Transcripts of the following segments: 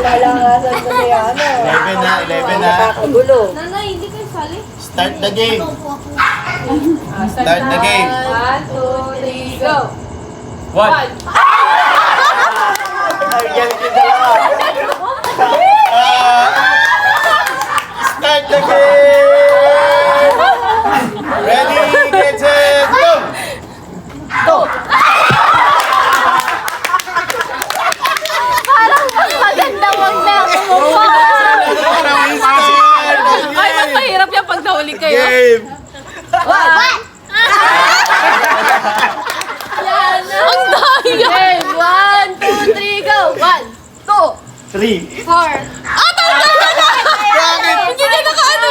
Malangasan ko siya, ano. 11 na, 11 na. Nakakagulo. Nanay, hindi kayo sali. Start the game. Start the game. 1, 2, 3, go! 1. Start the game! Ready, get set, go! Parang mas maganda wag na kumuha. Ay, mas mahirap yan pag nahuli kayo. Game! Yan na. Ang daya. 1, 2, 3, go! 1, 2, 3. 4. Ah, tama na! Bakit? Hindi na nakaano.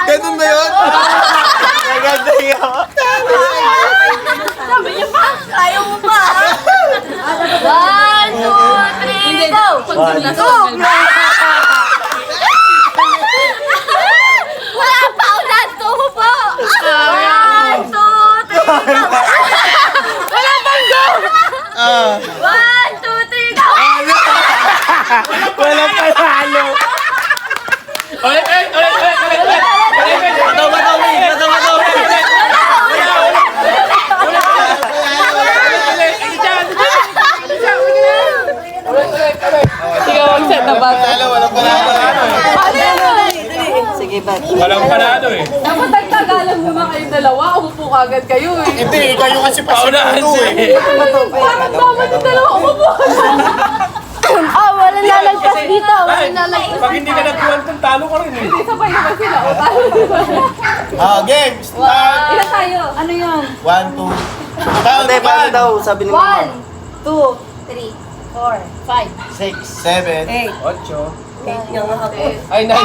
Ganun ba yun? Naganda yun. Sabi niya pa. Ayaw mo pa. 1, 2, 3, go! 1, 2. Wala pa. Ulan. 2 po. 1, 2, 3, go! Wala pang go! 1, 2, 3, go! Walang panalo. Ulit. Ikaw mag-set na ba? Walang panalo. Sige, ba't? Walang panalo eh. Dapat nagtagalan muna kayong dalawa. Umupo kagad kayo eh. Hindi, kayo kasi Paunahan pasigulo siya eh. eh. Parang dapat yung dalawa umupo wala nalagpas dito. Wala nalagpas. Pag hindi ka nagkuwantong, talo ka rin eh. Sabay naman sila. O tayo. Game, start. Ilan tayo? Ano yun? 1, 2. Count, Ate, paano 1, daw? Sabi ni Mama. 1, 2, 3, 4, 5. 6, 7, 8. 8 yung ako. Ay, 9.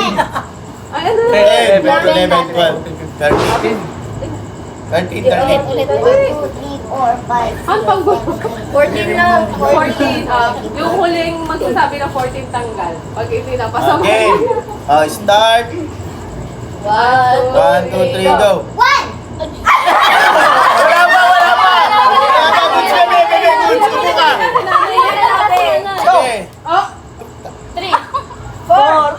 Ay, ano? 10, 11, 12, 13. 13, 13. Ulit. 1, 2, 3, 4, 5, Ang panggulo. 14 lang. 14. Yung huling magsasabi na 14 tanggal. Pag hindi napasa mo. Okay. Start. 1, 1, 2, 3, go. 1! Wala pa. Goods kami. Goods. Upo ka. Okay. Oh, 3, 4.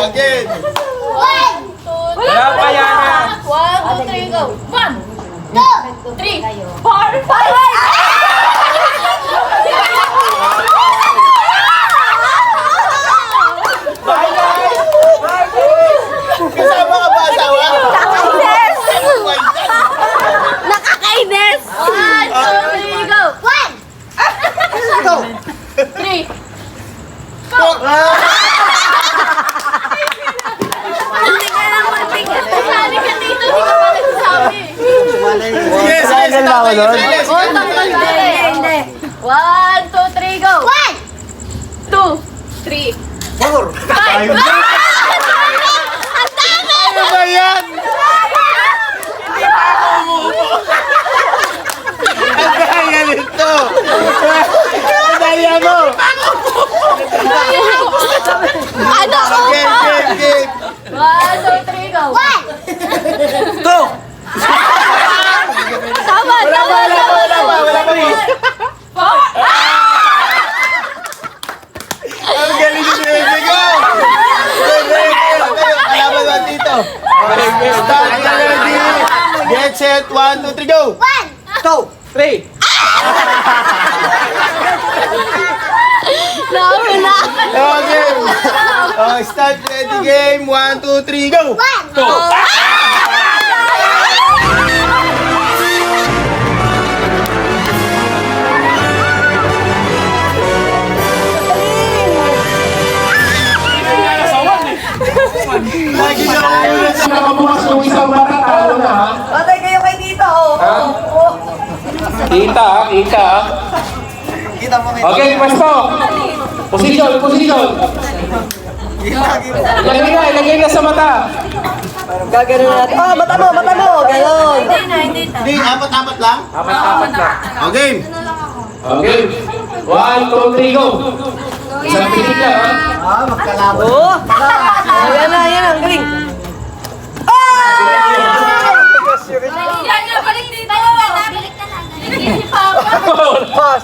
Again. 1! Wala pa yan ah. 1, 2, 3, go. 1, 2! 3, 4, 5. Kasama ka ba asawa? Nakakainis! 1, 2, 3, go. 1! Go. 3. Sali ka dito, hindi ka pa nagsasabi. Sige, Oh, tanggal na hindi. 1, 2, 3, go. 1! 2, 3, 4. 5. Ano ba yan? Ang daya nito. Ang daya mo. Ano ko Game, pa? game. 1, 2, 3, go. 1! Go. Tama, tama. Wala pa. Ang galing ni Bebe. Go. Kalaban natin dito. Start na ready. Get set. 1, 2, 3, go. 1! 2, 3. Nauna. Okay. Start ready game. 1, 2, 3, go. 1! Lagi na ako. Nakabukas yung isang bata, talo na ha. Patay kayo kay Tito, oh. Kita. Kita mo kayo. Okay, pwesto. Position. Ilagay na sa mata. Gagano natin. Oh, mata mo. Ganon. Hindi, apat-apat lang. Apat lang. Okay. Okay. 1, 2, 3, go. Isang pitik lang ha. Magkalaban. Oh, yan na. Ang galing. Yan nga, balik dito. Balik ka lang. Hindi si Papa. Pass.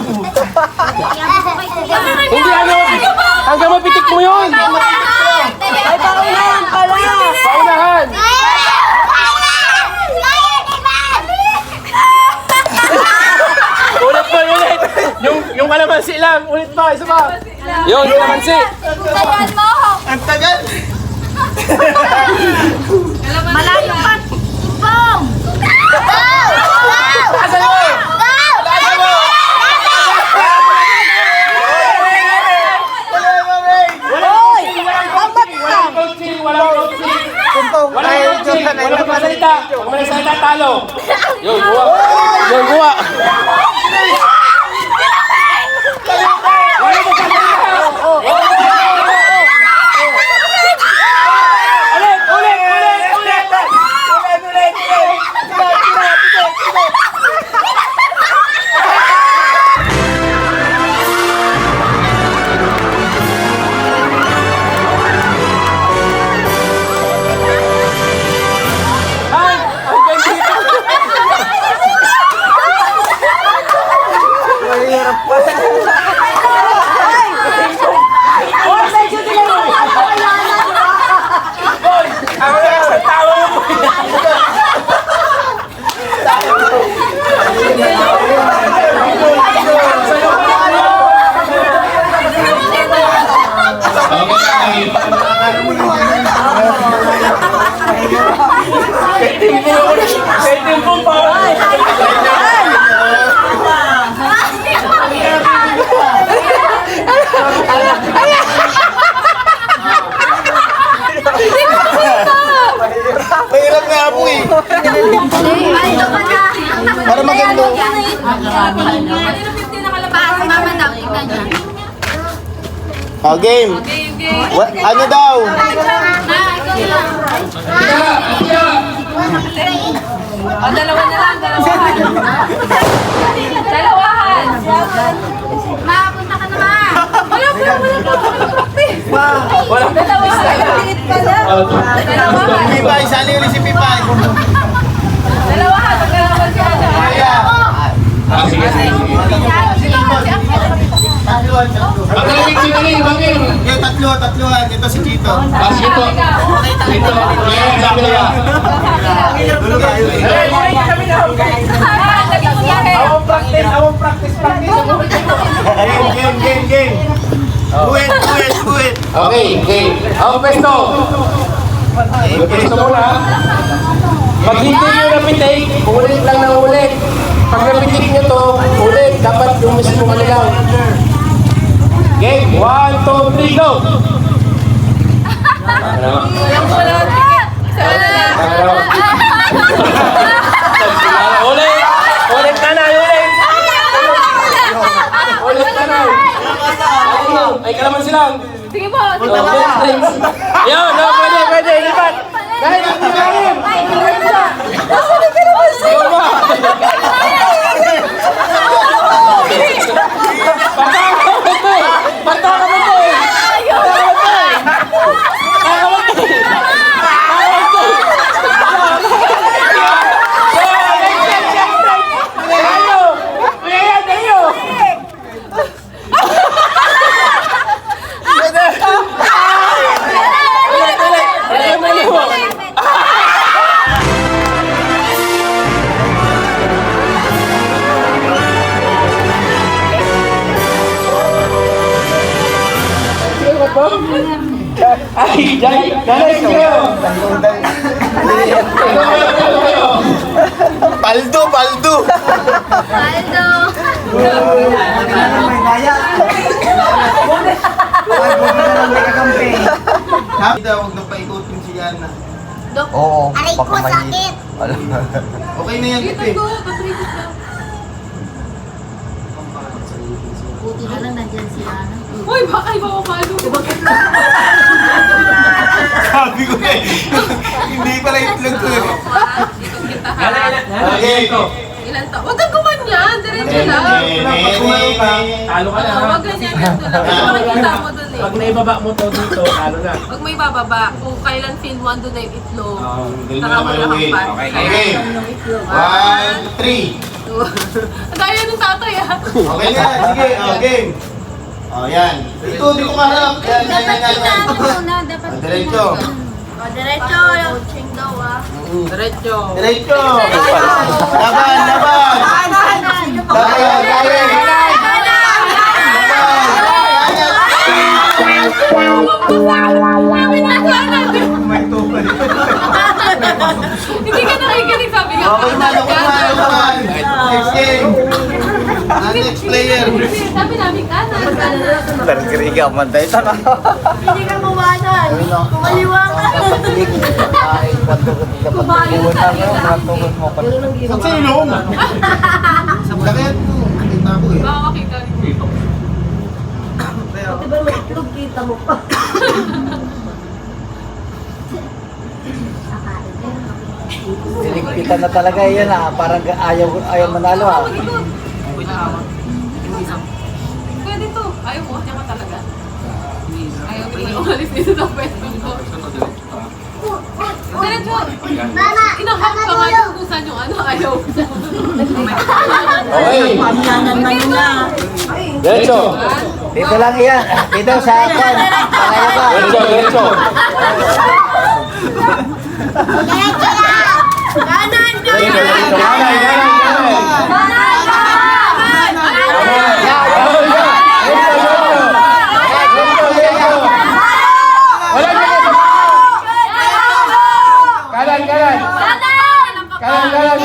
Hindi ano, hanggang mapitik mo yun. Ay, paunahan pala. Paunahan. Ulit po, ulit. Yung kalamansi lang. Ulit pa, isa pa. Yun, yung kalamansi. Sayan mo. Ang tagal! Malayo pa. Bong! Asan mo? Walang coaching, walang coaching. Kumpong. Walang Ay, coaching, Jordan, ay, walang masalita. Kung may salita, talo. Yun, buwa. Yun, buwa. Ulit, ulit, ulit, ulit. Ay, ang ganda. Mahirap pa. Hoy, ang lakas ng tawa mo. Kay Timpo pa. Mahirap nga po eh. Para maganda. Oh, game. Ano daw? Dalawa na lang, dalawahan. Dalawahan. Makapunta ka naman. Wala pa, wala pa. Walang Dalawahan. Dalawahan. Pipay, sali ulit si Pipay. Dalawahan. Magkalaman siya. Kaya. Sige, sige. Tatluhan. Magaling si Galing, bakit? Yung tatluhan. Ito si Chito. Ito. Ito. Ngayon, sabi na. Awang practice. Game. Buwit. Okay, game. Ang pesto. Pesto muna. Pag hindi nyo napitik, ulit lang ng ulit. Pag napitik nyo to, ulit. Dapat yung mismo ka lang. Game, 1, 2, 3, go! Ulit! Ulit na! Ulit na! Ay, kalaman silang! Sige po. Yun, no, pwede, lipat! Kahit hindi kalim! Go ba? Ay, Jai, nanay kayo! Paldo. Aldo. Happy daw, huwag nang paikutin si Yana. Oo. Aray ko, sakit. Okay na yan, Pipi. Buti na lang nandyan si Ana. Uy, baka iba ko malo. Sabi ko eh. Hindi pala itlog ko eh. Okay. Ilan to? Huwag kang gumanyan. Diretso lang. Talo ka na. Huwag ganyan. Ganito lang. Makikita mo dun eh. Pag naibaba mo to dito, ano na? Huwag may bababa. Kung kailan film 1, doon na yung itlog. Galing Saka na naman mo yung lang wait. pan. Okay. 1, 3. Ang daya ng tatay ah. Okay na, sige, game. Yan. Dito ko maharap. Yan. Diretso. Diretso. Coaching daw ah. Diretso. Diretso. Laban. Hindi ka nakikinig, sabi nga. Okay na. Next game. Next player. Sabi namin kanan. Nagkiriga, mantay ito na. Hindi ka kumanan. Kumaliwa ka. Kumain na sabi nga. Saan sa ilong? Bakit? Nakita ko eh. Baka makita rin. Diba may itlog kita mo pa? Sinikpitan na talaga yan ah. Parang ayaw manalo ah. Pwede to. Ayaw mo, niya ka talaga. Ayaw ko na umalis dito sa pwesto ko. Diretso. Inahak ka nga yung kung saan yung ano, ayaw. Okay. Diretso. Dito lang yan. Dito sa akin. Kaya ba? Diretso. Kanan!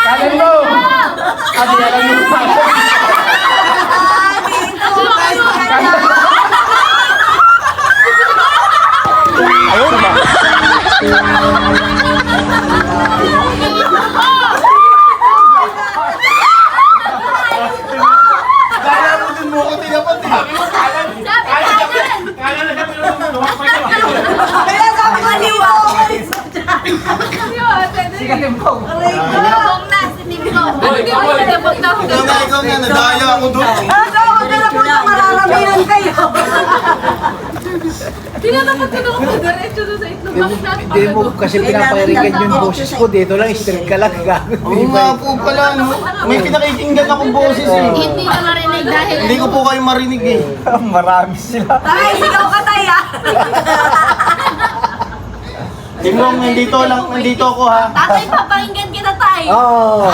Kanan mo! Sabi alam mo pa. Ayun ba? Kala mo dun mo ko tinapat. Sabi mo kanan. Kanan na kami yung luwak pa ito. Kaya sabi ko, liwa ko. Sinimbong na, sinimbong. Hindi mo sinimbong na. Ikaw na, nadaya ako dun. Huwag ka na po na mararamihan kayo. Tinatapat ko na ako diretso doon sa itlog. Bakit natin Hindi mo kasi pinapakirigan yung boses ko. Dito lang, straight ka lang. Oo nga po pala, no? May pinakikinggan akong boses eh. Hindi ka marinig dahil Hindi ko po kayo marinig eh. Marami sila. Tay, sigaw ka tay ah. Timong, nandito ako ha. Tatay, papakinggan kita tay. Oo.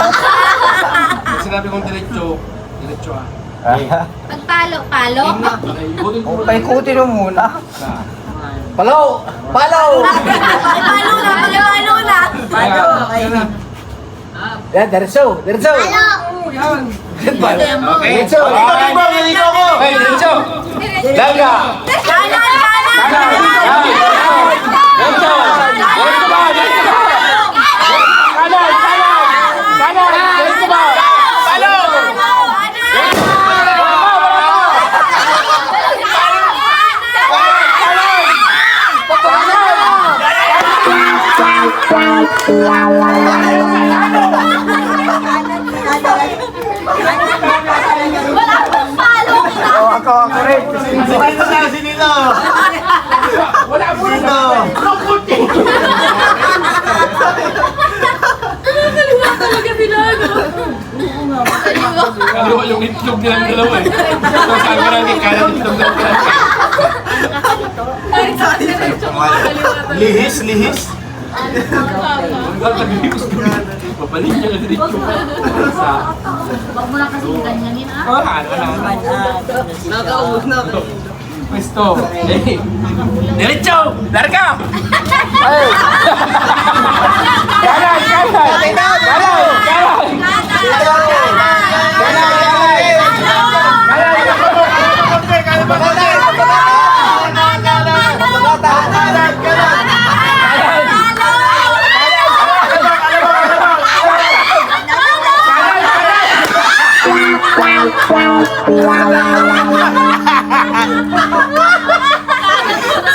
Sinabi kong diretso ah. Pagpalo-palo. Paikutin mo muna. Palaw! Palaw! Palo na. Yan, diretso! Diretso! Diretso! Nandito ako! Hey, diretso! Daga! Kanan! Diretso! Diretso ba? Diretso ba? Kanan! Diretso ba? Wala pang palo. Ako rin. Sinino? Wala mo rin! Sino? Kaliwa talaga sila, no? Kaliwa yung itlog nilang dalawa eh. Kung saan ka lang kanan itlog ng kanan. Ay, sa diretso ko, kaliwa talaga. Lihis. Hanggang nag-ibig ko. Babalik niya na diretso. Sa... Huwag mo lang kasi ganyanin ah. Nakaubos na. Pwesto. Eh. Diretso! Larga! Kanan!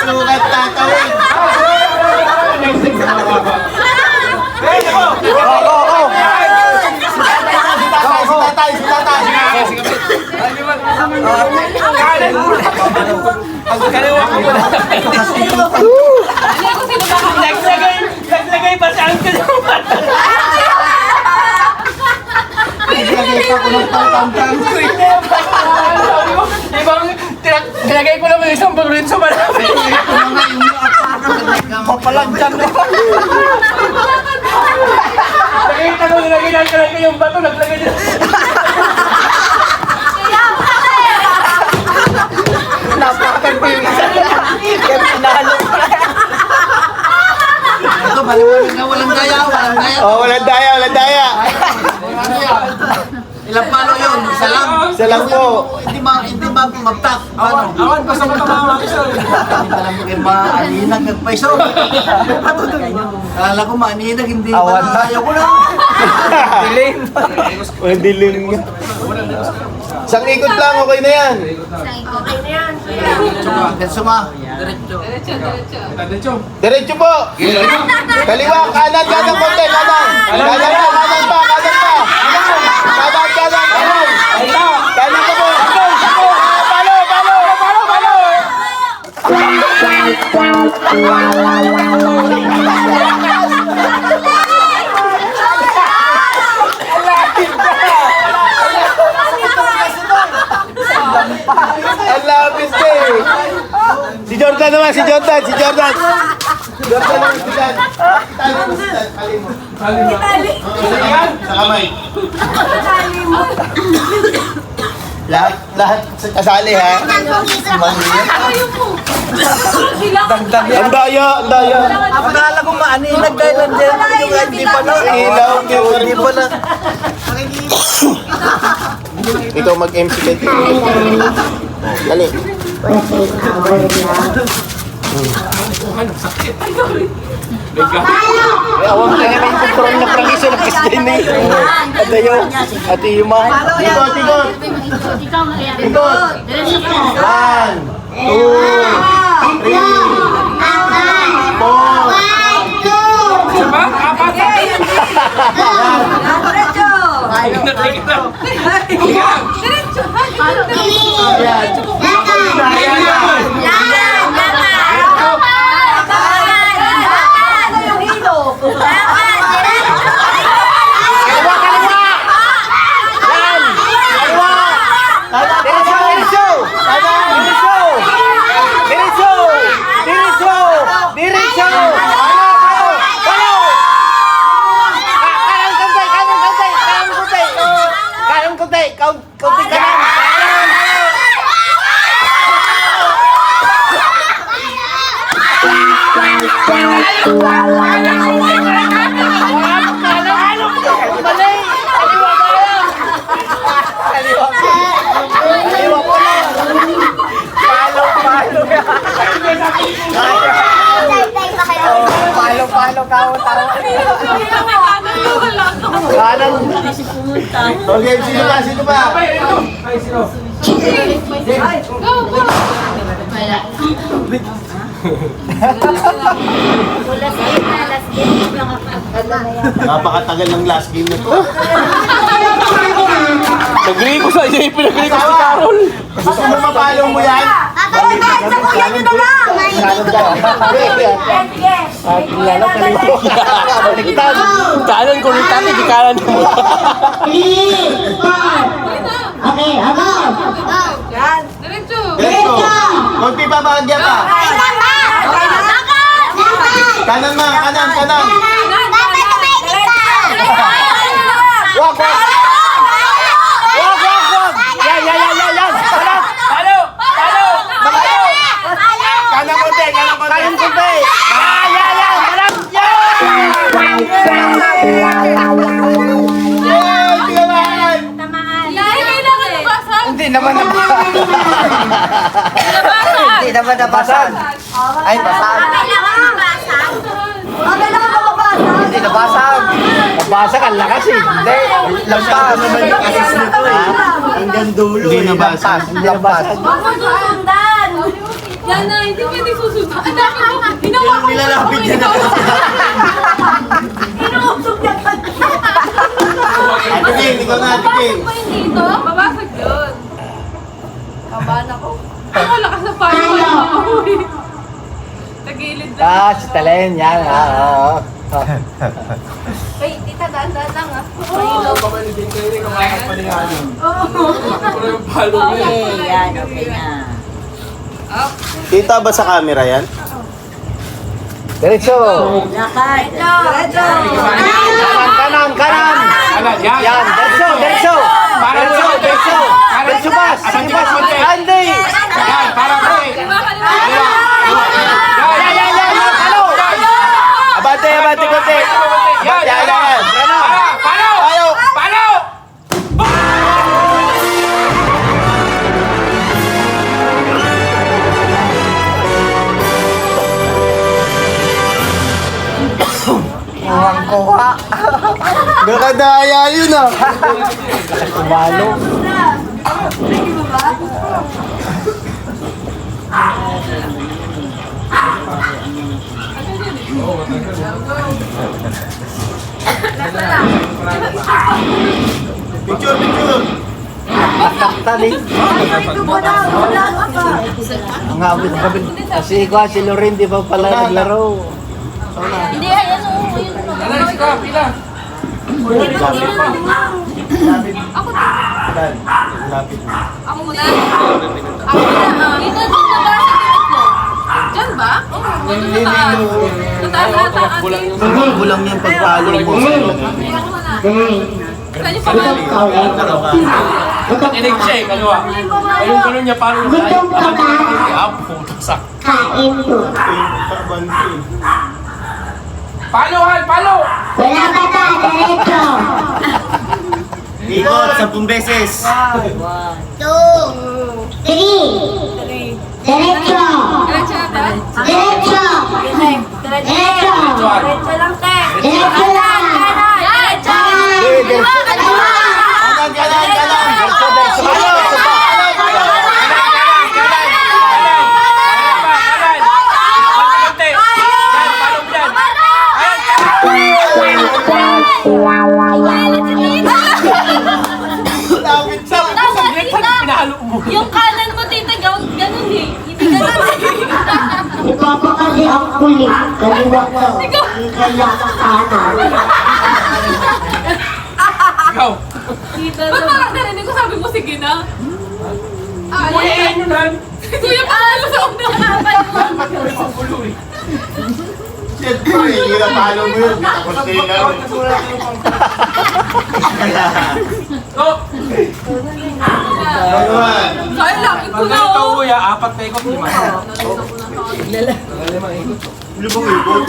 Sukat tatawin. Si tatay. Pagkaliwa ko pala. Hindi ko sino ba? Naglagay pa sa angkol yung mata. Naglagay pa ko ng paltang-tang. Nilagay ko naman isang bagulin sa malapit. Papalagyan na. Nakita ko nilagay na talaga yung bato. Naglagay na. Napakan ko yung isa. Kaya pinalo ko. Ito, maliwanag na walang daya. Oh, walang daya. Ilang palo yun? Isa lang? Isa lang po. Hindi maptak. Awan pa sa mga isa. Hindi maaninag nagpaiso. Kala ko maaninag, hindi pa na. Ayaw ko na. Dilim. Dilim nga. Isang ikot lang, okay na yan. Okay na yan. Ganso ma. Diretso. Diretso po. Kaliwa, kanan, konti, kanan. Kanan pa. Kanan ka po. Palo. Ang lapis eh. Si Jordan naman, si Jordan. Jordan naman, si Dan. Sa kamay. Lahat kasali ha. Ang daya. Akala ko maaninag dahil nandiyan yung hindi pa na. Ilaw, hindi pa na. Ikaw mag-MC ka dito. Dali. Awang kaya may kontrol na prangiso na kasi din eh. Ate yung mga. Ikot. Ikaw nga yan. Ikot. 1, 2, 3, 4. Isa ba? Apat. Okay, sino pa? Napakatagal ng last game na to. Nag-agree ko sa iyo, pinag-agree ko si Carol. Gusto mo mapalo mo yan? Sa kuya nyo na lang! Kanan ko rin tati, di kanan mo. Okay, habang! Diretso. Diretso. Konti pa bahagya pa. Kanan ma, kanan. Wag. Yan. Palo! Kanan konti. Hindi naman nabasan. Ay, basan. Hindi nabasan. Nabasan ang lakas eh. Hindi. Lampas. Hanggang dulo eh. Hindi nabasan. Yan na, hindi pwede susunod. Ang dami mo. Hinawa ko. Nilalapit niya na. Ate King, ikaw na, Ate King. Pa yung dito? Babasag yun. Kabahan ako. Ako, lakas na paano ako eh. Tagilid lang. Ah, si Talen, yan. Ay, tita, daan-daan lang ah. Yan, okay na. Kita ba sa camera yan? Diretso. Lakad. Kanan. Ano, yan. Yan, diretso. Diretso, bas. Sige, bas. Andy. Yan, para ko eh. Yan. Ano? Abante, konti. Yan. Palo! Kuha. Nakadaya yun ah. Kumalo. Picture. Nakaktan eh. Ang habit. Kasi ikaw, si Loren, di ba pala naglaro? Hindi, ayan o. Alas ka, pila. Lapit. Ako muna. Dito na ba? Diyan ba? Oo, dito sa taas. Sa taas ata atin. Kulang yung pagpalo mo. Ako muna. Saan yung pangalan? Inig siya eh, kaliwa. Ganun niya, paano niya? Gutom ka ba? Putak. Kain po. Palo! Wala ka ba? Diretso. Ikot, 10 beses. 2, 3. Diretso. Diretso na ba? Diretso. Diretso. Diretso lang, te. Diretso lang. Diretso! Kanan. Diretso. Yung kanan mo, tita, ganun eh. Hindi ganun eh. Ikaw pa kasi ang kulit. Kaliwa ko. Kaya ka kanan. Ikaw! Ba't parang narinig ko sabi mo, sige na? Ayan yun han! Kuya, paano sa unahan? Siyempre, hindi na palo mo yun. Konti lang. Oh! Kaya lapit ko na Ikaw ako. kuya, 4 na ikot, 5. Lubong ikot.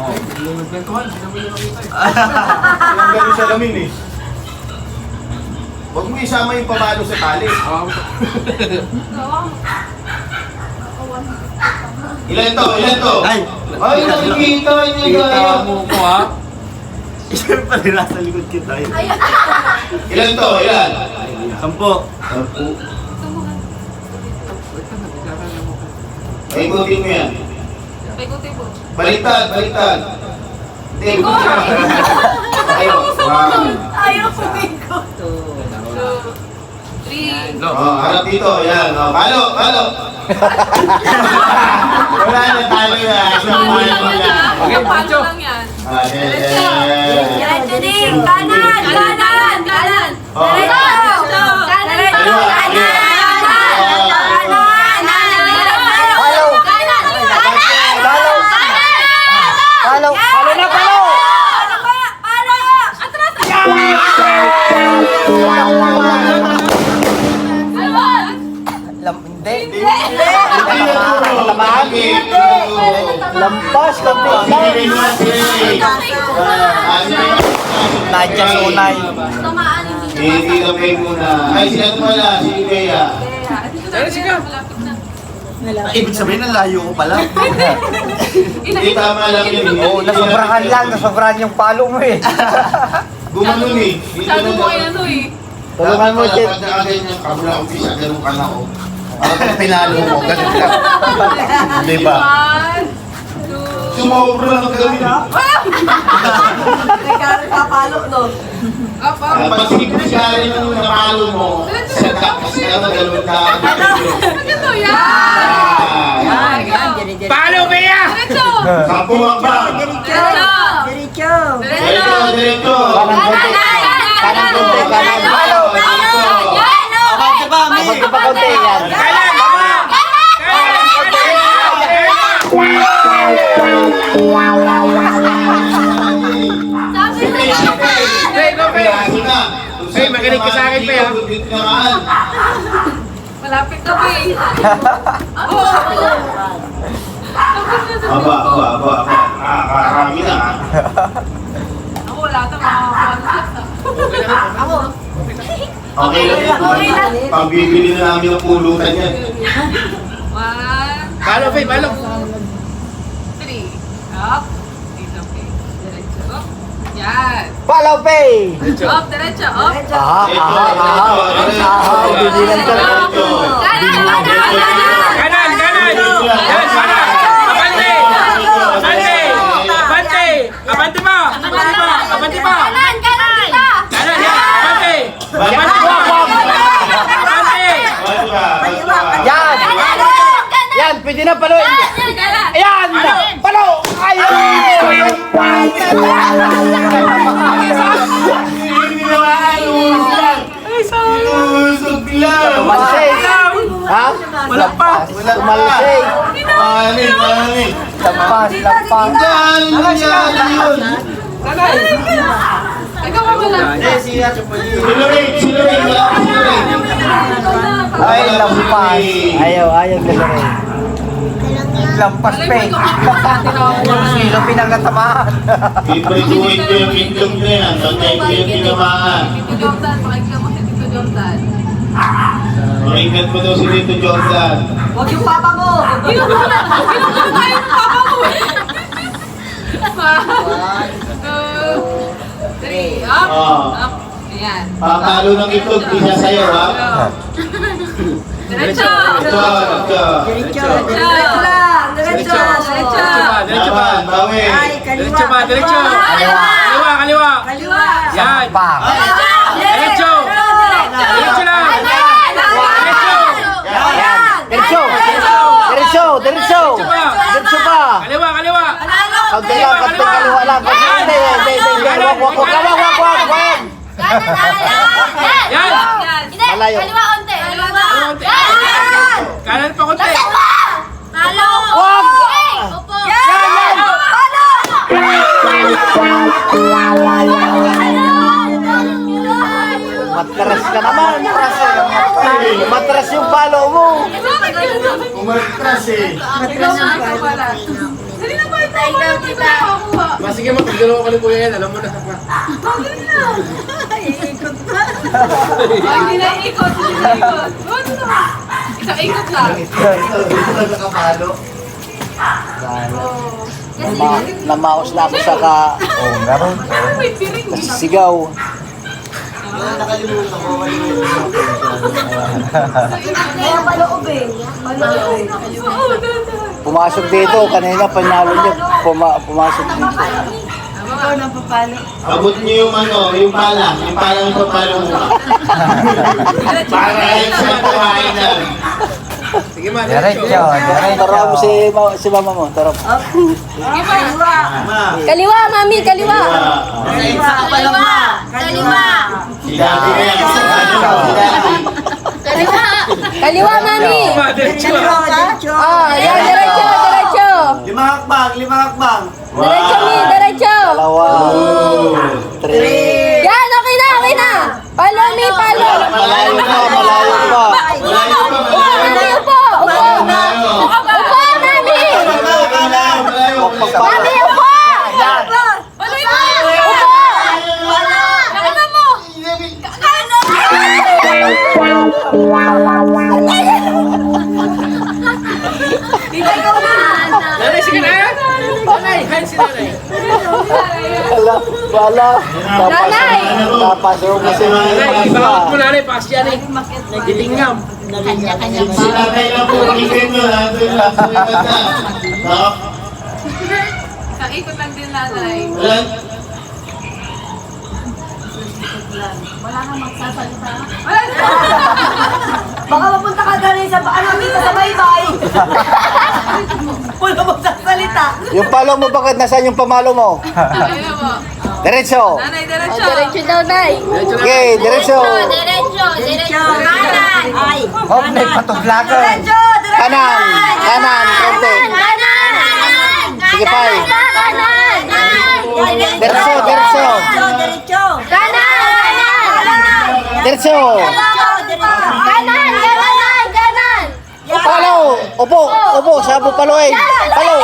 Ang gano'n sa lamin eh. Huwag mo isama yung pamalo sa tali. Ilan to? Ay, nakikita niya Kita mo ko ha? Siyempre, nasa likod kita eh. Ilan to? Ilan? 10. Paikutin mo yan. Paikutin mo. Baliktad. Hindi, ikutin mo. Ayaw. Ayaw pumigo. 2, 3. Harap dito. Yan. Palo. Wala na tayo na. Palo lang yan. Diretso din. Kanan. Kanan. Oh. Diretso. Kanan. Lampas, Nadya sa unay. Tumaan hindi Hindi ka pay muna. Ay, sila pala. Si Bea. Malapit na. Ibig sabihin, ang layo ko pala. Hindi tama lang yun. Oo, nasobrahan yung palo mo eh. Gumanon eh. Sabi mo kayo ano eh. Tulungan mo, Jet. Dapat nakagayin yung kabula ko pisa. Ganun ka na ako. Ako pag pinalo mo, ganun lang. Diba? 1, 2, sumobro lang ang gawin. May karang papalo, no? Pag sinisali ng napalo mo, sa tapos na magalawin ka. Ito, yan! Paano ba yan? Diretso! Sampo hakbang. Diretso! Diretso. Diretso, diretso. Kanan konti, kanan. Abante pa, Mi! Abante pa konti yan. Kanan! Hey, makinig ka sa akin, Pe, ha? Malapit na, Pe. Aba. Karami na. Ako, wala ito. Makakuha. Okay lang yan. Pambibili na namin ang pulutan yan. 1, Paano, Pe? Paano? 3. Up. Dito, Pe. Diretso. Yan. Follow pay! Up, diretso. Up. Bibilan ka na. Kanan! Kanan! Yan, para! Abante! Abante pa! Abante pa! Kanan! Kanan, yan! Abante! Abante! Yan! Yan, pwede na palo. Ayan! Palo! Ayaw! Inuusog lang. Tumalsay! Ha? Walampas! Tumalsay! Mani. Lampas! Yan yun. Ikaw ka wala. Silurin. Ay, lampas! Ayaw galera. Lampas Alam mo, pay! ikaw ang tinawagan. Sino pinangatamaan? Iprituin ko yung itlog na yan. Pagkain ko yung tinamaan. Tito Jordan, pakinggan mo si Tito Jordan. Makingat mo daw si Tito Jordan. Huwag yung papa mo. Kinukuha tayo ng papa mo eh. 1, 2, 3. Up. Up. Ayan. Pakalo ng itlog, di siya sa'yo, ha? Diretso. Diretso. Diretso lang. Diretso. Diretso pa! Bawi. Diretso pa! Diretso! Kaliwa! Kaliwa. Yan! Pang! Diretso! Diretso lang! Diretso! Diretso! Diretso pa! Kaliwa! Kaunti lang, kaliwa lang. Hindi. Wag. Yan! Malayo. Kaliwa onte. Kanan pa konti! Halo. Wag! Opo. Matras ka naman. Matras yung palo mo. Umatras eh. Dali na ba ito? Mas sige mo, pagdalawa ka ni Kuya yan, alam mo na. Hindi na ikot. Isang ikot lang. Namaos na ako sa ka... Oh, meron. May piring. Sigaw. Kaya paloob eh. Paloob. Oo, dada. Pumasok dito. Kanina panalo niyo. Pumasok dito. Ikaw nang papalo. Abot niyo yung yung pala. Yung pala yung papalo mo. Para yun sa kumain na. Sige ma, diretso. Tara mo si mama mo. Tara. Kaliwa, mami, kaliwa. Kaliwa. Sila din yan. Kaliwa. Kaliwa, mami. Ma, diretso. Diretso. Oh, yan, diretso. Lima hakbang. Diretso, mi, diretso. Dalawa. 3. Yan, okay na. Palo, mi, palo. Malayo pa. Malayo po. Upo, mami. Mami, upo. Paloy mo! Nakita mo! Nanay, sige na! Nanay, hand si nanay. Wala. Nanay. Napasok kasi Nanay, ibawat mo nanay, pass yan eh. Nagdilingham. Sinatay lang po. Ikit nyo. Nandun lang sa ibata. Sa ikot lang din nanay. Wala kang magsasalita. Baka mapunta ka galing sa dito sa baybay. Wala magsasalita. Yung palo mo, bakit nasaan yung pamalo mo? Ayun po. Diretso. Nanay, diretso. Diretso daw, Nay. Okay, diretso. Diretso. Kanan. Ay. Oh, may patuglagan. Diretso! Kanan, kanan, konti. Kanan. Sige, Pai. Kanan. Diretso, diretso. Diretso! Kanan. Diretso. Kanan. Kanan. Palo. Upo, upo, sa paloy. Palo.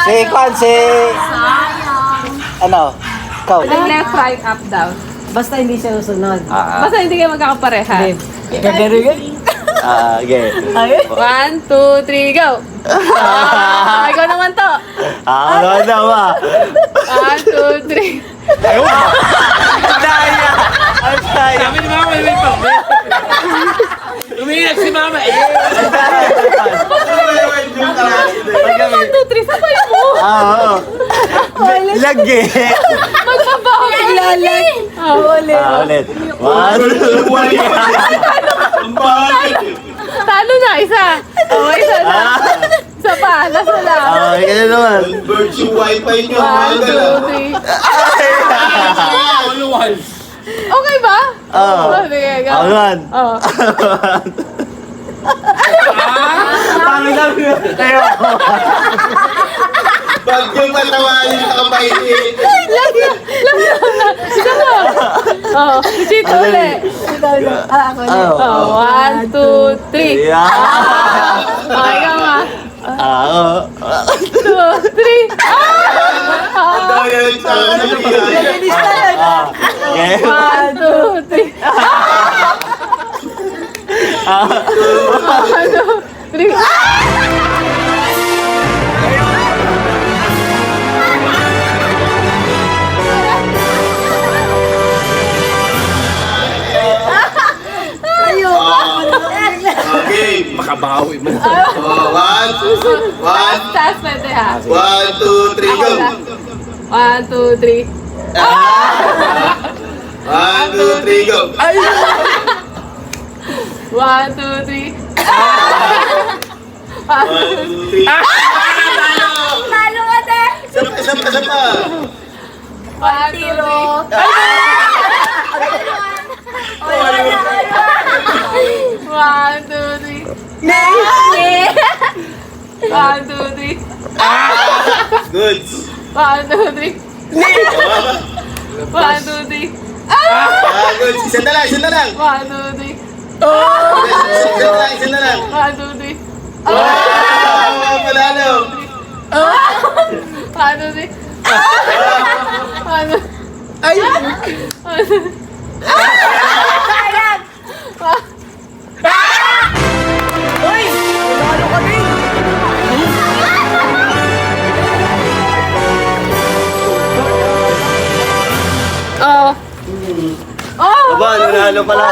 Si Kwan, si... Ano? Ikaw. Left, right, up, down. Basta hindi siya susunod. Basta hindi kayo magkakapareha. Gagaling. Okay. 1, 2, 3, go! Ikaw naman to. Ano ba? 1, 2, 3. Daya! Ang daya! Sabi ni Mama, may pa. Umiilag si Mama. 1, 2, 3, sabay mo! Oo. Lagi! Magsabaw! Lalag. Ulit. One, two, Talo na, isa. Oh, isa na. Isa pa, last na lang. Okay, ganyan naman. Convert yung wifi nyo. 1, 2, 3. Okay ba? Oo. Sige, go. Awan. Oh. Pangit lang yun. Tayo. Pag yung matawanin sa kapainin. Isa mo. Oh, si Chito ulit. Ako na. Oh, 1, 2, 3. Yeah. Okay ka nga. Oo. 2, 3. Dahil sa Okay. 1, 2, 3. 1, 2, 3. Okay. Makabawi mo. One, Taas pwede ha. 1, 2, 3, go. 1, 2, 3. 1, 2, 3, go. 1, 2, 3. 1, 2, 3. Talo ka din. Sapa. 1, 2, 3. 1, 2, 3. 1, 2, 3. Goods. 1, 2, 3. 1, 2, 3. Goods. Isa na lang. 1, 2, 3. Isa na lang. 1, 2, 3. Panalo. 1, 2, 3. Ay! Uy! Lalo kami! Oh. Oh! Aba, nanalo pala.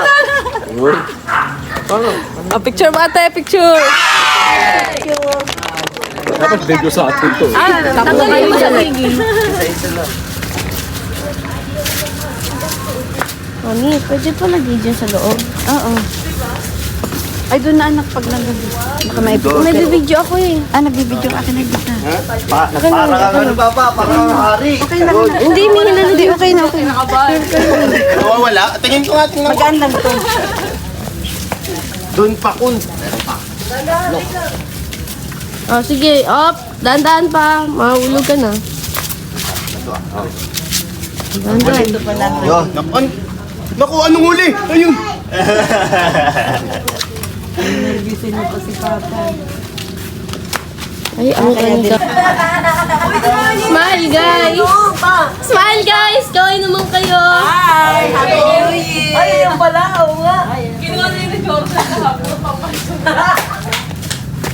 Oh, picture mo ate, picture. Dapat video sa atin to. Tapos kayo dyan. Mami, pwede pa nag-video sa loob. Oo. Ay, doon na anak pag nag-video. Baka may Nag-video ako eh. Nag-video ka. Akin na dito. Parang ano ba pa? Parang hari. Hindi, may hindi. Okay na, okay na. Nawawala. Tingin ko nga. Magaan lang to. Doon pa kun. Oh, sige. Op, dahan-dahan pa. Mahulog ka na. Dahan-dahan. Yo. Naku, anong huli? Ayun. Ay, ang ganda. Smile, guys! Smile, guys! Gawin naman kayo! Hi! Happy New Year! Ay, yung pala. Oo nga. Ginawa na yung Jordan kahapon. Pampasok.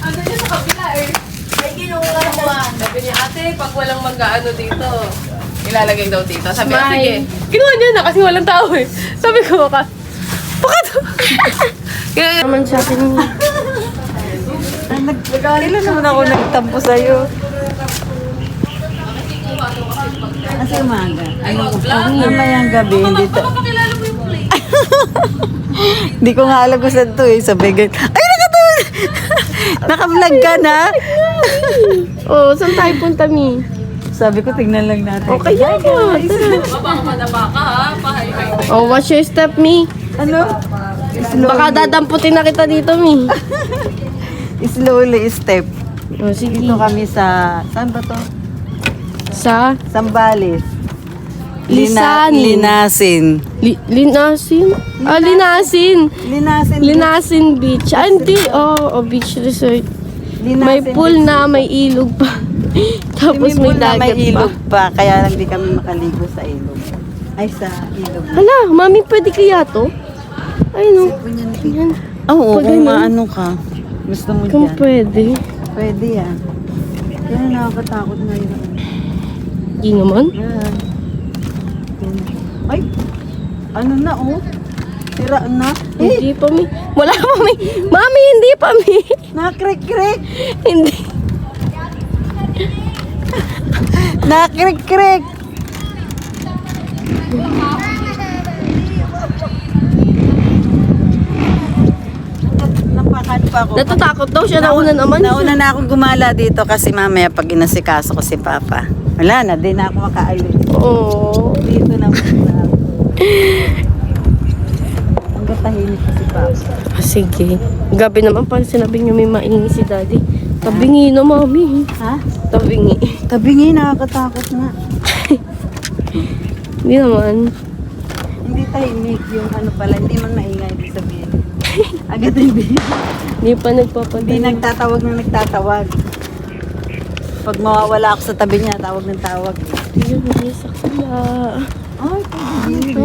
Ano yun? kabila eh. Sabi niya, ate, pag walang mag-ano dito, ilalagay daw dito. Sabi niya, sige. Kinuha niya na kasi walang tao eh. Sabi ko, baka to. Kaya naman sa akin. Kailan naman ako nagtampo sa'yo? Kasi umaga. Mamayang gabi, hindi to. Pakilala mo yung play. Hindi ko nga alam kung saan to eh. Sabi ganyan. Ay, nakatawa! Naka-vlog ka na? Oh, saan tayo punta, Mi? Sabi ko, tignan lang natin. Okay, yan po. Baka madama ka ha. Pahay-hay. Oh, watch your step, Mi. Ano? Baka dadamputin na kita dito, Mi. Slowly step. Oh, sige. Dito kami sa, saan ba to? Sa Sambales. Lisanin. Linasin. Linasin? Ah, Linasin. Linasin. Linasin Beach. Ah, hindi. Oh, beach resort. Linasin. May pool na, may ilog pa. Tapos may Swimming pool na dagat may ilog pa. pa. Kaya lang di kami makaligo sa ilog. Ay, sa ilog. Hala, mami, pwede kaya to? Ay, no. Yan. Oo, Pag kung ganun. maano ka. Gusto mo Kung dyan. pwede. Pwede yan. Kaya nakakatakot ngayon. Hindi naman. Yan. Ay, ano na oh? Sira na. Eh, Hindi pa, Mi. Wala pa, Mi. Mami, hindi pa, Mi. nakrik-krik. Hindi. Nakrik-krik. Napakan pa ako. Natatakot daw siya. Nauna naman Nauna siya. na akong gumala dito kasi mamaya pag inasikaso ko si Papa. Wala na, di na ako makaalis. Oo. Dito na muna ako. Hanggang tahimik ko si Papa. Ah, sige. Gabi naman pala sinabi niyo may maingi si Daddy. Tabingi na, Mami. Ha? Tabingi. Tabingi, nakakatakot na. Hindi naman. Hindi tahimik yung ano pala, hindi man maingay ibig sabihin. Agad hindi. Hindi pa Hindi nagpapatay. nagtatawag na nagtatawag. Pag mawawala ako sa tabi niya, tawag ng tawag. Yun, may sakla. Ay, pwede dito.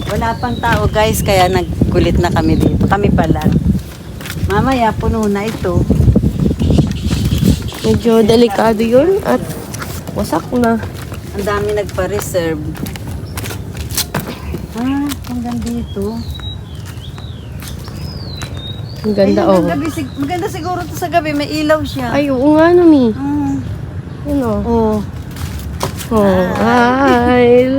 Wala pang tao guys, kaya nagkulit na kami dito. Kami pala. Mamaya, puno na ito. Medyo delikado yun at wasak na. Ang dami nagpa-reserve. Ah, hanggang dito. Ang ganda, Ay, oh. maganda siguro to sa gabi. May ilaw siya. Ay, oo nga, Nami. Ah, Ano? oh. Oh, ay.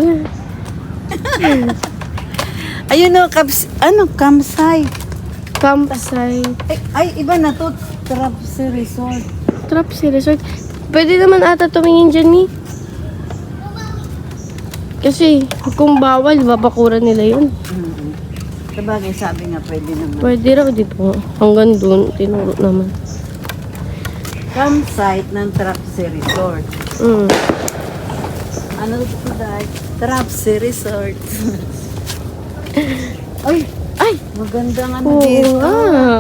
Ayun o, campsite. Campsite. Ay, iba na to. Trapsi Resort. Trapsi Resort. Pwede naman ata tumingin dyan, Mi. Kasi, kung bawal, babakuran nila yun. Sabagay, sabi nga pwede naman. Pwede raw, di po. Hanggang dun, tinuro naman. Campsite ng Trapsi Resort. Mm. Ano ito dahil? Trapsi Resort. Ay, Ay! magandang ano Oo dito. nga,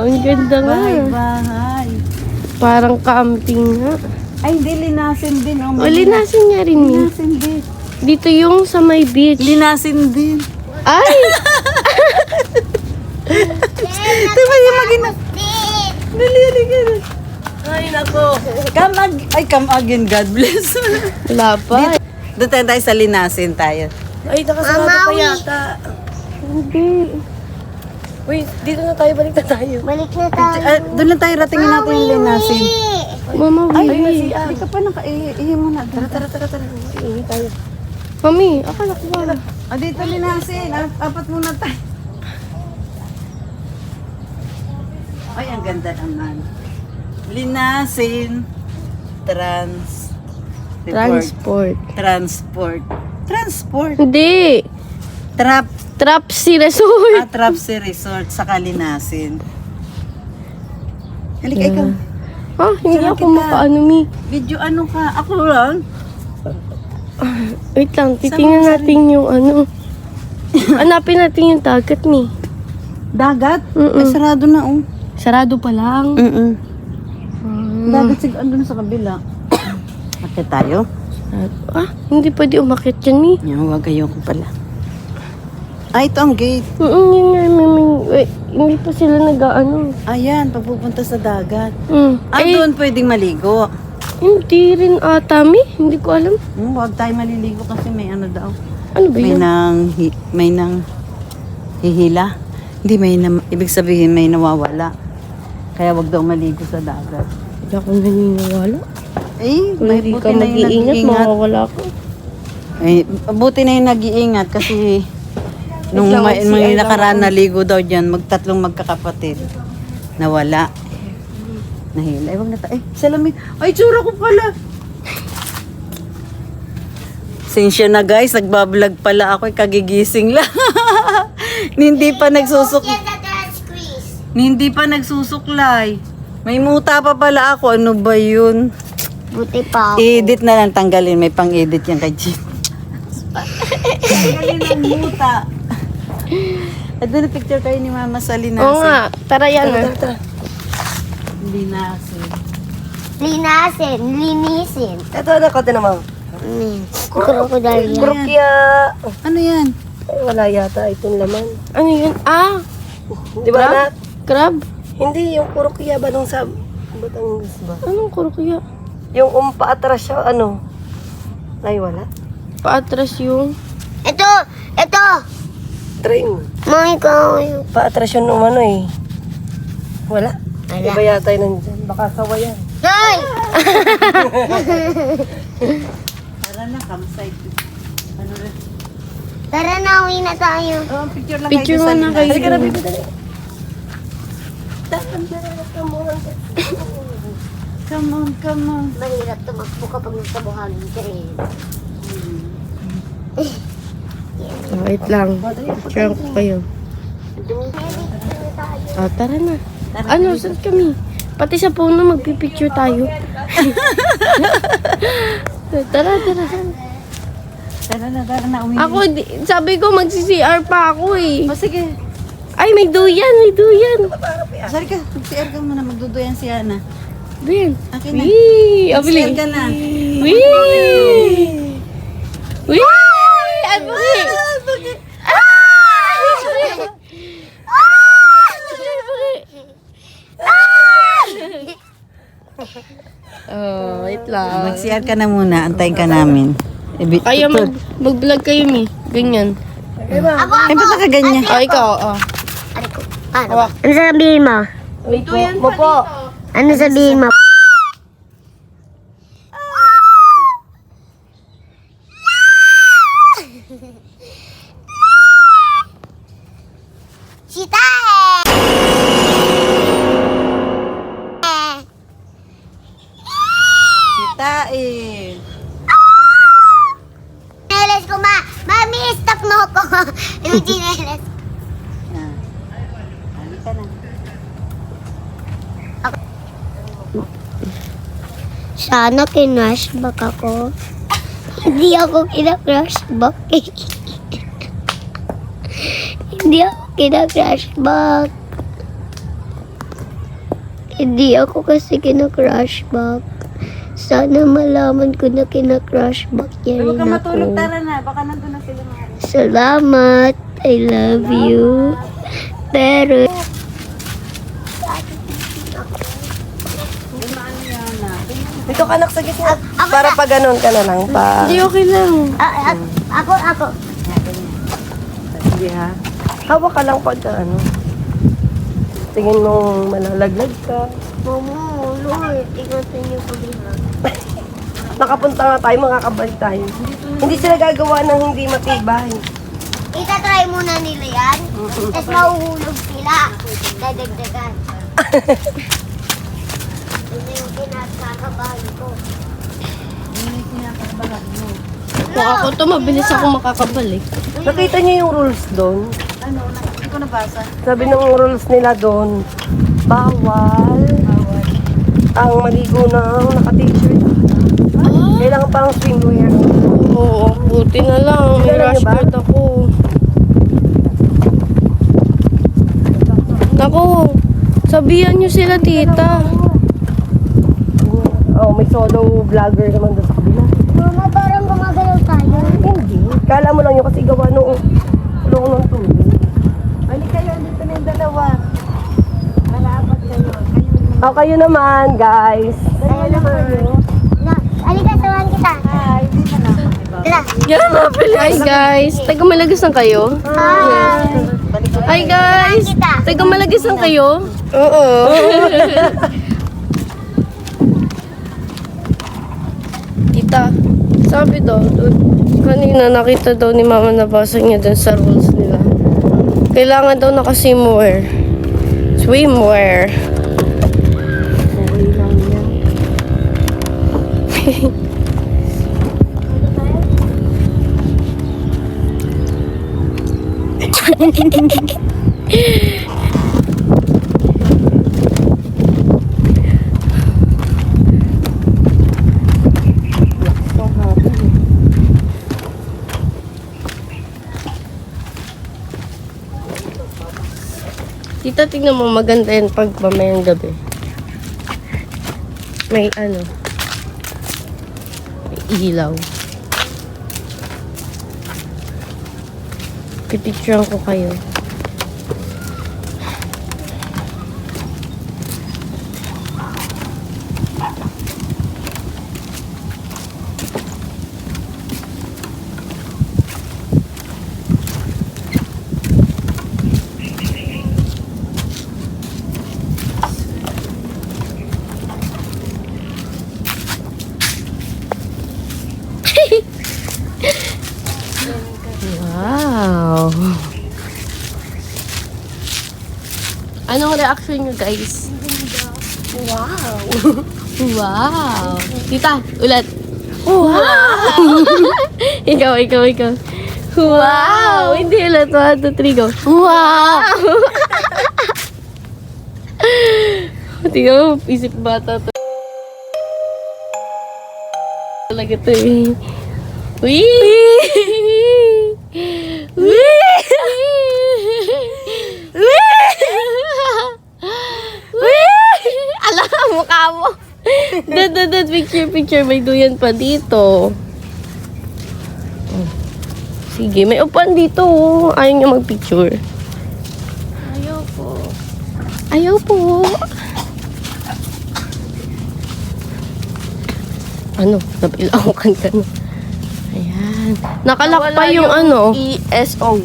ang ganda nga. Bahay-bahay. Parang camping nga. Ay, hindi, linasin din. Oh, O, linasin niya rin, Mi. Linasin din. Dito yung sa may beach. Linasin din. Ay! Diba yung magina? Dali. Ay, nako. Come again, God bless. Wala pa. Doon tayo sa linasin tayo. Ay, nakasarado pa yata. Hindi. Wait, dito na tayo. Balik na tayo. Balik na tayo. Doon lang tayo ratingin natin yung linasin. Mama, Ay, wait. hindi ka pa naka-ihi mo na. Tara. Iingi tayo. Mami, akala ko ba? Dito linasin. Apat muna tayo. Ay, ang ganda naman. Linasin. Transport. Transport. Hindi. Trapsi Resort. Trapsi Resort sa Kalinasin. Halika ikaw. Ah, hindi Saan ako kita? makaano, Mi. Video ano ka? Ako lang. Wait lang, titingnan natin yung ano. Hanapin natin yung dagat, Mi. Dagat? Mm-mm. Ay, sarado na oh. Sarado pa lang. Dagat andun sa kabila. Ate tayo? Ah, hindi pwede umakit dyan, Mi. Yan, huwag ayoko pala. Ay, ito ang gate. Yun nga, hindi pa sila nag-ano. Ayan, pagpupunta sa dagat. Ay, Doon pwedeng maligo. hindi rin ata, hindi ko alam. Huwag tayo maliligo kasi may ano daw. Ano ba May yun? may nang hihila. Hindi, ibig sabihin may nawawala. Kaya wag daw maligo sa dagat. Hindi ako naniniwala. Eh, Kung may hindi buti ka na yung mag-iingat, nag-iingat. mawawala ka. Eh, buti na yung nag-iingat kasi nung Lang ang may CR nakaraan naligo daw dyan, magtatlong magkakapatid. Nawala. Nahila. Wag na tayo. Salamin. Ay, tsura ko pala. Sensya na guys, nagbablog pala ako. Kagigising lang. Hindi pa Hindi pa nagsusuklay. May muta pa pala ako. Ano ba yun? Buti pa ako. I-edit na lang, tanggalin. May pang-edit yan kay Jean. Tanggalin ang muta. Ito na picture kayo ni Mama sa Linase. Oo nga, tara yan. Linase. Linisin. Ito na ko din naman. Krokodil yan. Krokya. Ano yan? Wala yata itong laman. Ano yun? Di ba na? Crab? Hindi, yung krokya ba nung sa Batangas ba? Anong kurkuya? Yung paatras siya, ano? Ay, wala. Paatras yung... Ito! Try mo. Mga ikaw yung... Paatras yun nung ano eh. Wala. Wala. Iba yata yun nandyan. Baka sawa yan. Hoy! Tara na, campsite. Ano rin? Tara na, uwi na tayo. Oh, picture lang Picture kayo sa mo na Linase. kayo. Halika na, bibi, dali. Come on, come on. Mahirap tumakbo kapag nagtabuhanin ka rin. Wait lang. Picture ko kayo. Tara na. Ano, saan kami? Pati sa puno, magpipicture tayo. Tara. Tara na, uwi. Ako, sabi ko magsi-CR pa ako eh. Oh, sige. Ay, may duyan. Sorry ka, mag-CR ka muna, magduduyan si Ana. Duyan. Akin na. Wee! Mag-CR ka na. Wee! Ano ba? Oh, wait lang. Mag-CR ka na muna, antayin ka namin. Kaya mag-vlog kayo, Mi. Ganyan. Eh, ba't nakaganyan? Ikaw, Ano sabihin mo? Wait mo po. Ano sabihin mo? Sitain. Chinelas ko, Mami, stop mo ko. Yung chinelas. Halika na. Sana kinashback ako. Hindi ako kina-crashback eh. Hindi ako kina-crashback. Hindi ako kasi kina-crashback. Sana malaman ko na kina-crashback niya Huwag rin ka matulog, ako. tara na. Baka nandun na sila mga. Salamat. I love you. Pero... Dito ka anak sa gitna. Para pag ganun ka na lang. Hindi, okay lang. Ako. Sige ha. Hawak ka lang pag ano. Tingin mo malalaglag ka. Momo, Lord, tingnan niyo po diha. Nakapunta nga tayo, makakabalik tayo. Hindi sila gagawa ng hindi matibay. Itatry muna nila yan. Tapos mahuhulog sila. Dadagdagan. Ito yung kinakakabahan ko. Kung ako to, mabilis ako makakabalik. Nakita niyo yung rules doon? Ano, hindi ko nabasa. Sabi ng rules nila doon, bawal ang maligo ng naka-t-shirt. Kailangan pang swimwear. Oo, buti na lang. May Kailan rush niyo ba? guard ako. Naku, sabihan nyo sila, tita. Oh, may solo vlogger naman doon sa kabila. Mama, parang gumagalaw tayo. Hindi. Kala mo lang yun kasi gawa nung ako ng tubig. Balik kayo, dito na yung dalawa. Malapat kayo. Kayo naman, guys. Kaya naman kayo. Halika, sawan kita. Ay, hindi na lang. Diba? Tara. Yan na pala. Hi, guys. Taga Malagasan kayo? Hi. Hi, guys. Taga Malagasan kayo? Oo. Tita, sabi daw, kanina nakita daw ni Mama nabasa niya dun sa rules nila. Kailangan daw naka-swimwear. Swimwear. Okay lang yan. Tita, tignan mo, maganda yan pag mamayang gabi. May ano, may ilaw. Pipicturean ko kayo. Wow! Anong reaction nyo, guys? Wow! Wow! Tita, ulat! Wow! ikaw. Wow! Hindi ulat. 1, 2, 3, go. Wow! Tingnan mo, isip bata to. Talaga to eh. Wee! Alam ang mukha mo. Dad, picture. May duyan pa dito. Sige, may upuan dito. Ayaw niya magpicture. Ayaw po. Ano? Napilawakan ka na. Ayan. Nakalak pa yung ano. ESO.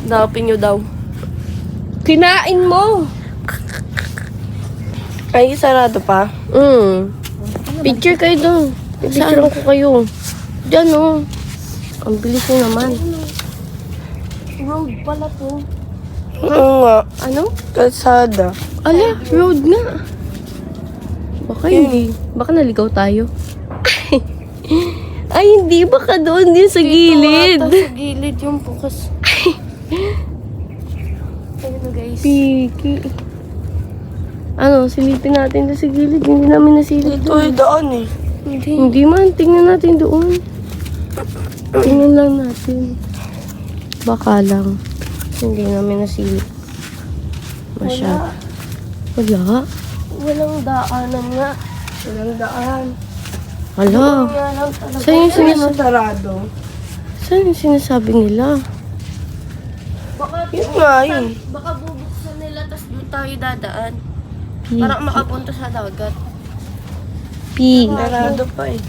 Dapin nyo daw. Kinain mo. Ay, sarado pa. Picture kayo doon. Picturean ko kayo. Diyan oh. Ang bilis nyo naman. Road pala to. Oo nga. Ano? Kalsada. Ala, road nga. Baka hindi. Baka naligaw tayo. Ay, hindi. Baka doon din sa gilid. Ito ata sa gilid yung bukas. Ayun guys. Piki. Ano, silipin natin doon sa gilid. Hindi namin nasilip Ito doon. ay daan eh. Hindi man. Tingnan natin doon. Tingnan lang natin. Baka lang. Hindi namin nasilip. Masyado. Wala. Walang daanan nga. Walang daan. Wala. Kaya lang talaga. Saan yung sinasabi? sarado? Saan yung sinasabi nila? Yun nga yun. Baka bubuksan nila tapos doon tayo dadaan. Hmm. Para makapunta sa dagat. P. Sarado pa eh.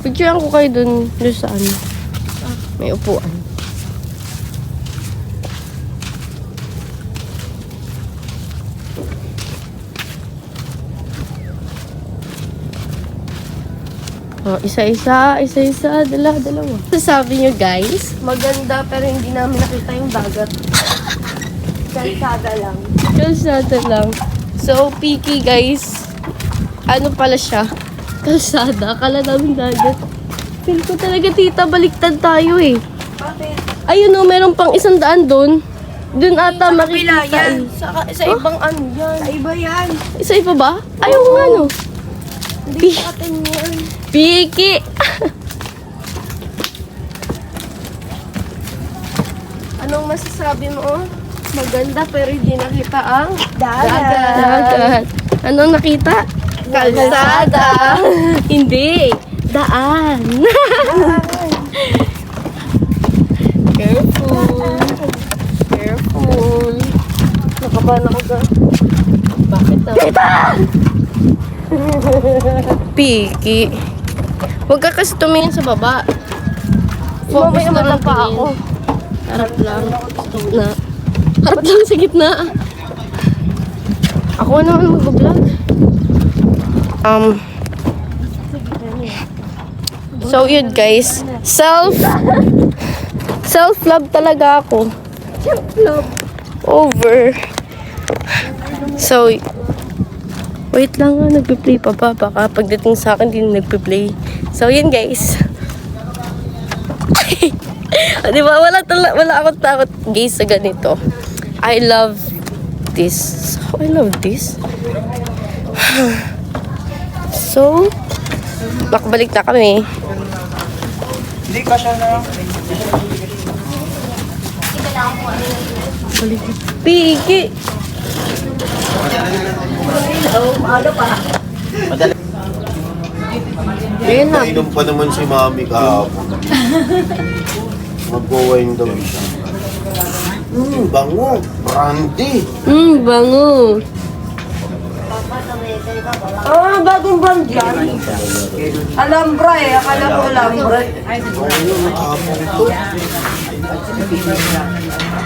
Picturean ko kayo doon sa ano. May upuan. Oh, isa-isa, dalawa. Sabi nyo guys, Maganda pero hindi namin nakita yung dagat. Kalsada lang. kalsada lang. So, picky guys. Ano pala siya? Kalsada. Akala namin dagat. Feel ko talaga tita, baliktad tayo eh. Bakit? Ayun o, meron pang 100 doon. Doon ata makikita yan. eh. Sa ibang ano yan. Sa iba yan. Isa iba ba? Ayaw nga no. Hindi sa atin yan. Piki! Anong masasabi mo? Maganda pero hindi nakita ang dagat. Anong nakita? Kalsada. Hindi. Daan. Careful. Careful. Nakabahan ako ka. Bakit na? Piki. Huwag ka kasi tumingin sa baba. Focus na lang pa ako. Harap lang. Na. Harap lang sa gitna. Ako naman mag-vlog. So yun guys. Self-love talaga ako. Self-love. Over. So, wait lang nga, nagpe-play pa ba? Baka pagdating sa akin, hindi nagpe-play. So, yun guys. Di ba? Wala akong takot guys sa ganito. I love this. I love this. So, makabalik na kami. Hindi ka siya na. Piki! Ayun na. Inom pa naman si mami kahapon. Mag-wine daw siya. Bango. Brandy. Bango. Bagong brand yan. Alhambra akala ko Alhambra.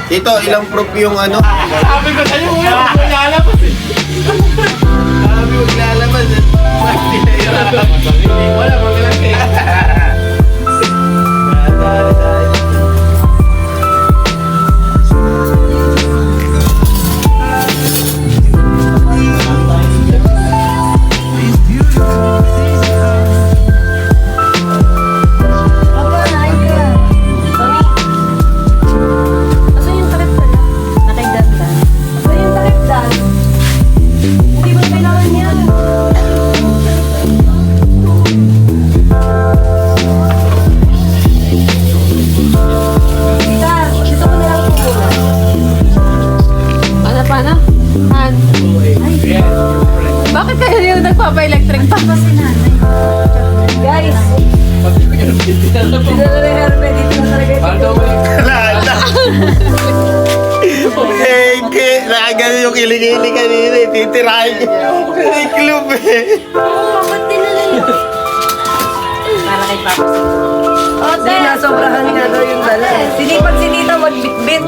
Tito, ilang proof yung ano? Sabi ko sa'yo, maglalabas eh. Sabi mo lalabas eh. Wala, magalang eh. Bakit kayo yung nagpapa-electric pa? Guys, Nakagano yung kiling-kiling kanina eh. Titirahin ko. May club eh. bakit tinalala? Para kay Papa. Hindi, nasobrahan nga daw yung dala. Sinipag si Tita magbitbit.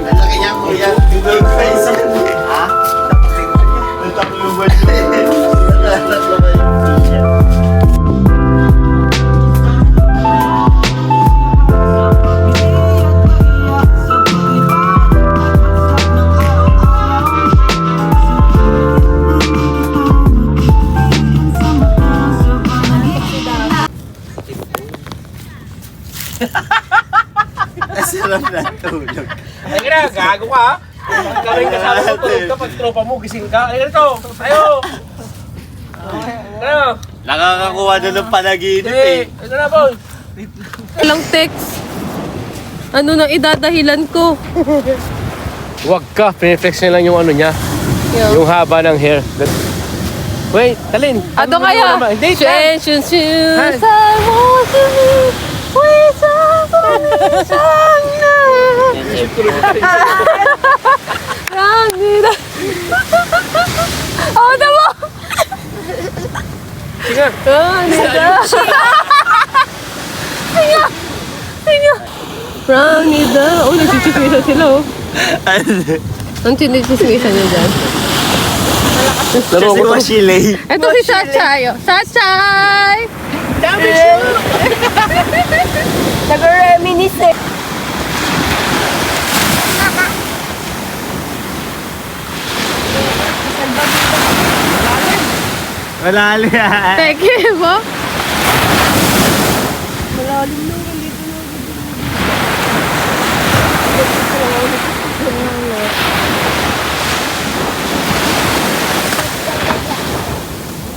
Laki niya kuya. Good face yan. Ha? Natakluban yun. Natakluban yun. Sarap na tulog. Ay ka na, gago ka ha. Kaming kasama mo tulog ka, pag tropa mo, gising ka. Ay ganito, tayo. Ano? Nakakakuha na ng panaginip Eh, eh. ito na boy. Ilang text. Ano na idadahilan ko? Huwag ka, piniflex niya lang yung ano niya. Yung haba ng hair. Wait, talin. Ano kaya? Hindi, Shen, shen, shen, sa mo, Ramida. Oh, tama. Sige. Ramida. Ramida. Oh, nagsichikwisan sila oh. Ang chinichismisan niya dyan. Kasi ko Shilay. Ito si Sachay. Oh. Sachay! Nag-reminisce. Wala liya. Teke mo?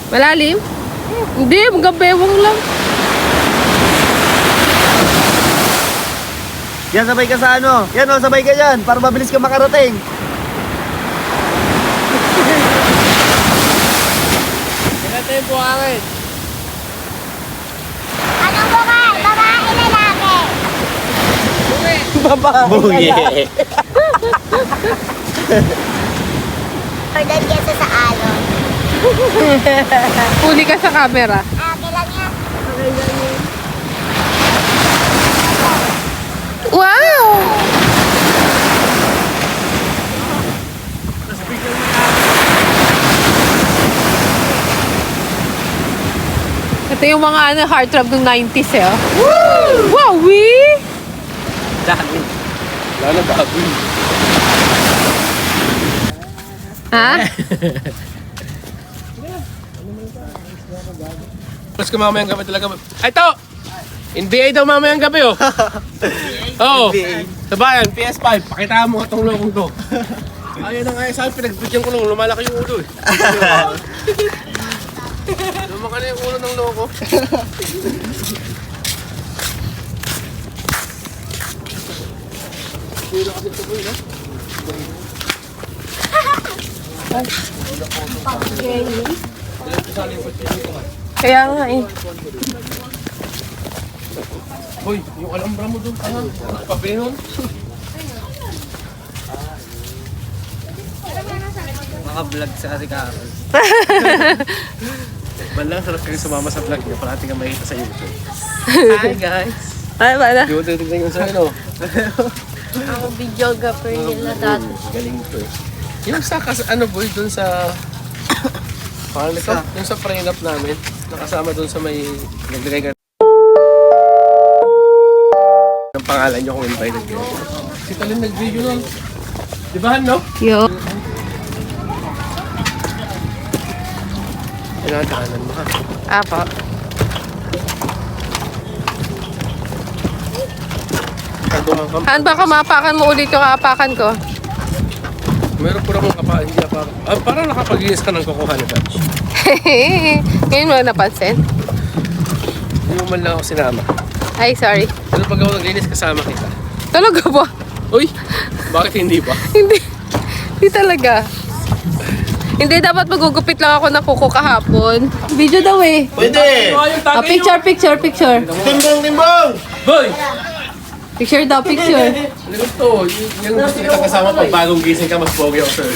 Malalim? Hindi, magabewang lang. Yan, sabay ka sa ano. Yan o, sabay ka dyan. Para mabilis ka makarating. Kailan tayo buhangin? Anong bukay? Babae, lalaki. Buye. Ordan kesa sa alon. Huli ka sa camera. Kailan yan? Wow! Ito yung mga heartthrob ng 90s eh. Oh. Wow, Dami. Lalo baboy. Ha? Plus ka mamayang gabi talaga. Ay, ito! NBA daw mamayang gabi, oh. Oo. Sa bayan, PS5. Pakitaan mo itong lokong to. Ayun na nga, sabi, pinagbigyan ko nung lumalaki yung ulo, eh. Lumaka na yung ulo ng loko. Kaya nga eh. Hoy, yung alambra mo doon. Pabili nun. Maka-vlog sa kasi Carol. Balang sarap kayo sumama sa vlog niyo. Parati ka makita sa YouTube. Hi guys! Ay, ba na? Di mo titignan yung sa ano. Ako videographer nila dati. Galing to eh. Yung sa ano boy, doon sa... Paano ito? Yung sa prenup namin. Nakasama doon sa may... Naglagay ka ng pangalan nyo kung invited kayo. Si Talin nag-video nun. Di ba, no? Yo. Pinadaanan mo ha. Apo. Pagduman ka. Han, baka maapakan mo ulit yung aapakan ko. Meron po akong kapa, hindi pa. Parang nakapag-inis ka ng kukuha ni Batch. Ngayon mo na napansin? Hindi mo man lang ako sinama. Ay, sorry. Pero pag ako naglinis, kasama kita. Talaga ba? Uy! Bakit hindi ba? Hindi. Hindi talaga. Hindi, dapat magugupit lang ako ng kuko kahapon. Video daw eh. Pwede! Ah, picture. Timbang! Boy! Picture daw, picture. Ano gusto? Yung gusto kita kasama pag bagong gising ka, mas pogi ako, sir.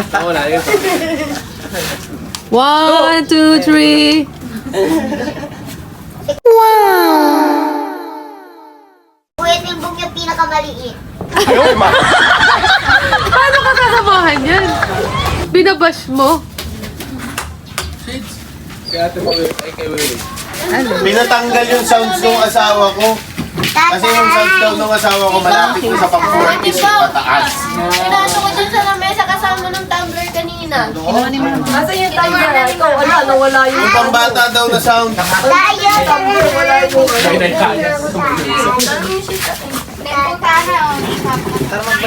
Ako na, yun. 1, 2, 3. Kuya Timbong yung pinakamaliit. Ayun, ma! Paano ka kasamahan yan? Binabash mo? Shades. Kaya ate mo, ay kay Willie. Pinatanggal yung sounds ng asawa ko. Kasi yung sounds daw ng asawa ko malapit ko sa pang-40s pataas. Pinasok ko dyan sa lamesa kasama ng tumbler kanina. Nasa yung timer? Ikaw, wala, nawala yun. Yung pambata daw na sound. Tayo! Ay, naikayas. Papa!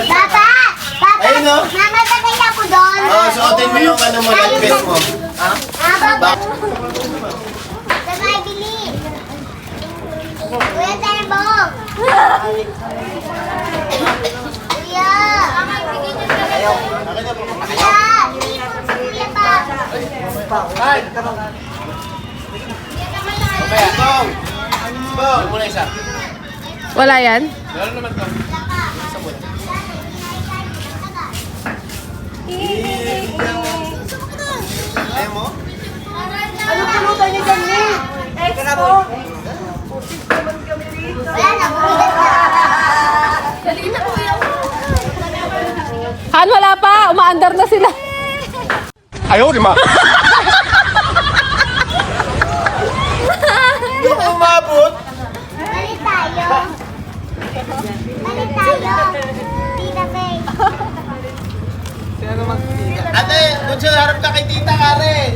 Papa! Ayun, no? Mamatagay ako doon. Oh, suotin mo yung ano mo, headpiece mo. Papa! Sabay, bili! Kuya Timbong! Kuya! Kuya pa! Ay! Bong! Bong! Yung muna isa. Wala yan? Lalo naman to. Ayaw mo? Wala na, bumigat na. Han, wala pa. Umaandar na sila. Ayaw, di ma! Hindi ko umabot. Balik tayo. Balik tayo. Tita May. Ate, doon siya harap ka kay Tita Karen.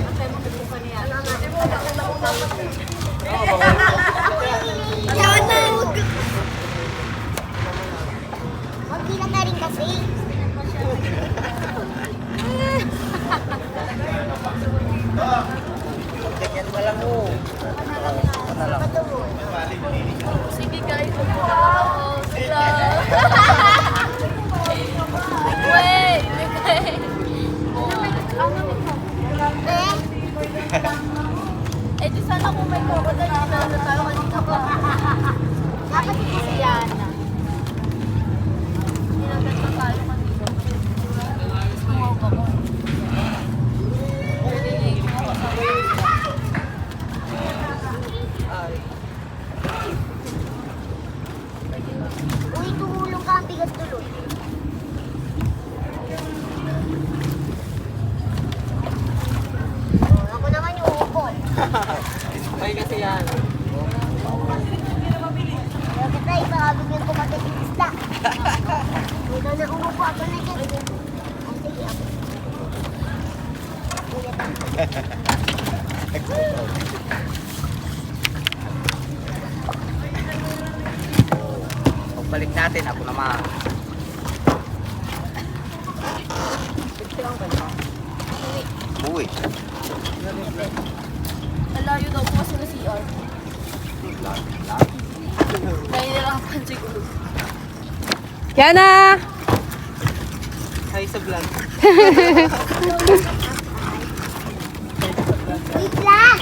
Magbigat na rin kasi. Sige guys, Dapat kasi yan. Uy, tumulong ka ang bigat tuloy. Ako naman yung upo. May kasi yan. Bakit tayo, baka bigyan ko magating isda. Ikaw na umupo, ako na dyan. Oh, sige, ako. Pagbalik natin, ako naman. Uy. Malayo daw po kasi na CR. Nahihirapan siguro. Yana! Hi sa vlog. Wait lang!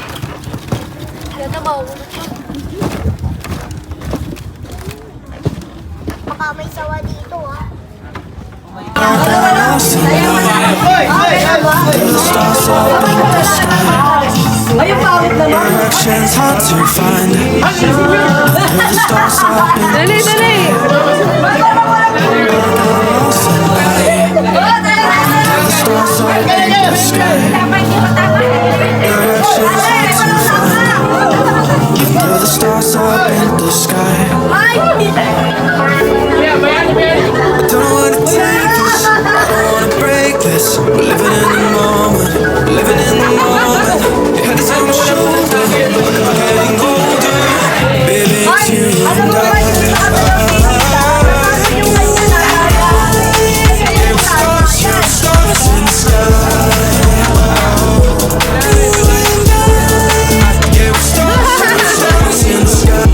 Yan na mauulot ko. Baka may sawa dito, ha? Directions hard to find. The stars up in Dali, dali! the stars up in the sky. Directions hard to find. The stars up in the sky. Don't wanna take this, I don't wanna break this. We're living in the moment, living in the moment. Your head is on my shoulder, we're never getting older. Baby, it's you and I. Yeah, we're stars in the sky. Yeah, we're stars in the sky.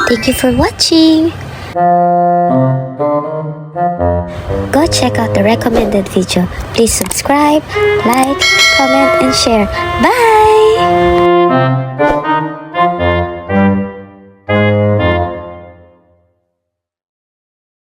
Thank you for watching. Go check out the recommended video. Please subscribe, like, comment, and share. Bye!